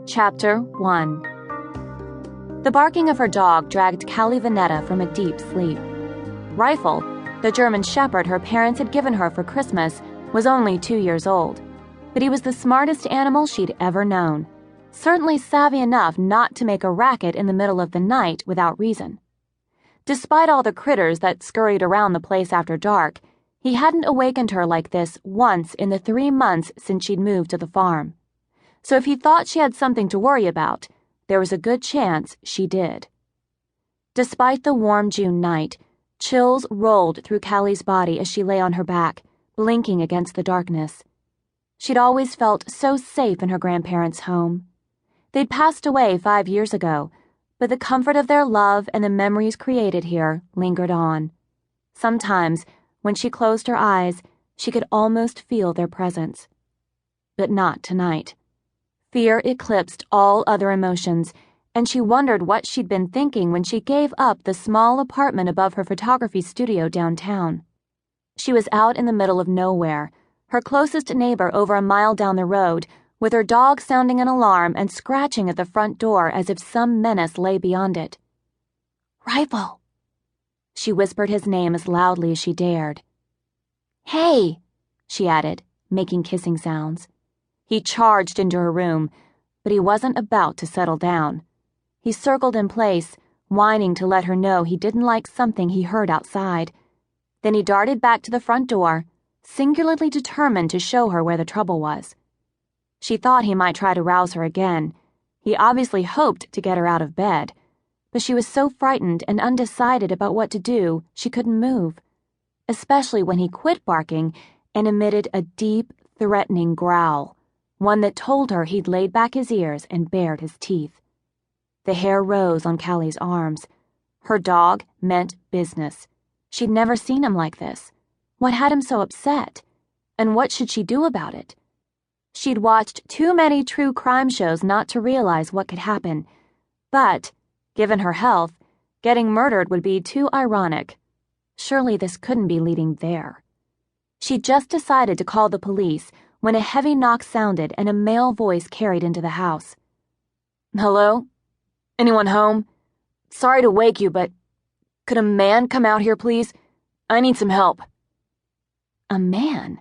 Chapter 1. The barking of her dog dragged Callie Vanetta from a deep sleep. Rifle, the German shepherd her parents had given her for Christmas, was only 2 years old, but he was the smartest animal she'd ever known, certainly savvy enough not to make a racket in the middle of the night without reason. Despite all the critters that scurried around the place after dark, he hadn't awakened her like this once in the 3 months since she'd moved to the farm. So if he thought she had something to worry about, there was a good chance she did. Despite the warm June night, chills rolled through Callie's body as she lay on her back, blinking against the darkness. She'd always felt so safe in her grandparents' home. They'd passed away 5 years ago, but the comfort of their love and the memories created here lingered on. Sometimes, when she closed her eyes, she could almost feel their presence. But not tonight. Fear eclipsed all other emotions, and she wondered what she'd been thinking when she gave up the small apartment above her photography studio downtown. She was out in the middle of nowhere, her closest neighbor over a mile down the road, with her dog sounding an alarm and scratching at the front door as if some menace lay beyond it. "Rifle!" She whispered his name as loudly as she dared. "Hey!" she added, making kissing sounds. He charged into her room, but he wasn't about to settle down. He circled in place, whining to let her know he didn't like something he heard outside. Then he darted back to the front door, singularly determined to show her where the trouble was. She thought he might try to rouse her again. He obviously hoped to get her out of bed, but she was so frightened and undecided about what to do she couldn't move, especially when he quit barking and emitted a deep, threatening growl, one that told her he'd laid back his ears and bared his teeth. The hair rose on Callie's arms. Her dog meant business. She'd never seen him like this. What had him so upset? And what should she do about it? She'd watched too many true crime shows not to realize what could happen. But, given her health, getting murdered would be too ironic. Surely this couldn't be leading there. She'd just decided to call the police when a heavy knock sounded and a male voice carried into the house. "Hello? Anyone home? Sorry to wake you, but could a man come out here, please? I need some help." A man?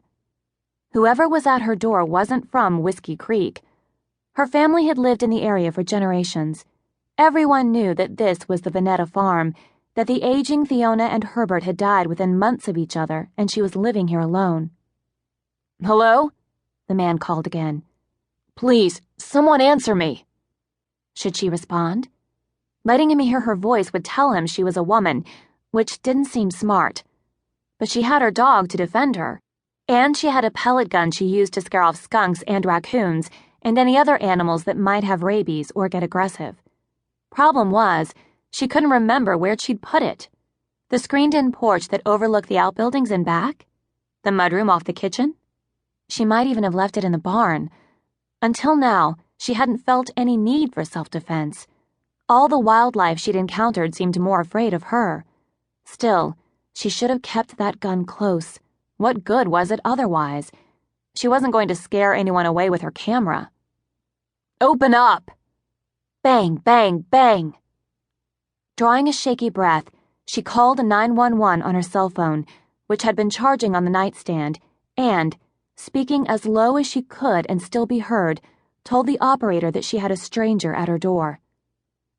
Whoever was at her door wasn't from Whiskey Creek. Her family had lived in the area for generations. Everyone knew that this was the Vanetta farm, that the aging Fiona and Herbert had died within months of each other, and she was living here alone. "Hello?" the man called again. "Please, someone answer me." Should she respond? Letting him hear her voice would tell him she was a woman, which didn't seem smart. But she had her dog to defend her, and she had a pellet gun she used to scare off skunks and raccoons and any other animals that might have rabies or get aggressive. Problem was, she couldn't remember where she'd put it. The screened-in porch that overlooked the outbuildings and back? The mudroom off the kitchen? She might even have left it in the barn. Until now, she hadn't felt any need for self-defense. All the wildlife she'd encountered seemed more afraid of her. Still, she should have kept that gun close. What good was it otherwise? She wasn't going to scare anyone away with her camera. "Open up!" Bang, bang, bang. Drawing a shaky breath, she called 911 on her cell phone, which had been charging on the nightstand, and, speaking as low as she could and still be heard, told the operator that she had a stranger at her door.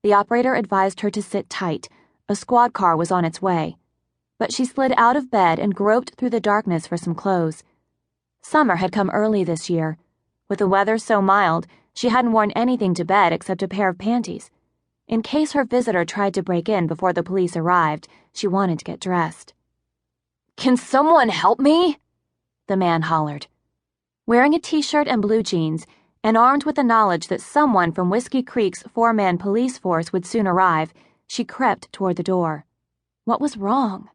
The operator advised her to sit tight. A squad car was on its way. But she slid out of bed and groped through the darkness for some clothes. Summer had come early this year. With the weather so mild, she hadn't worn anything to bed except a pair of panties. In case her visitor tried to break in before the police arrived, she wanted to get dressed. "Can someone help me?" the man hollered. Wearing a t-shirt and blue jeans, and armed with the knowledge that someone from Whiskey Creek's 4-man police force would soon arrive, she crept toward the door. What was wrong?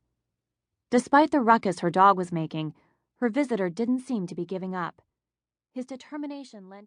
Despite the ruckus her dog was making, her visitor didn't seem to be giving up. His determination lent him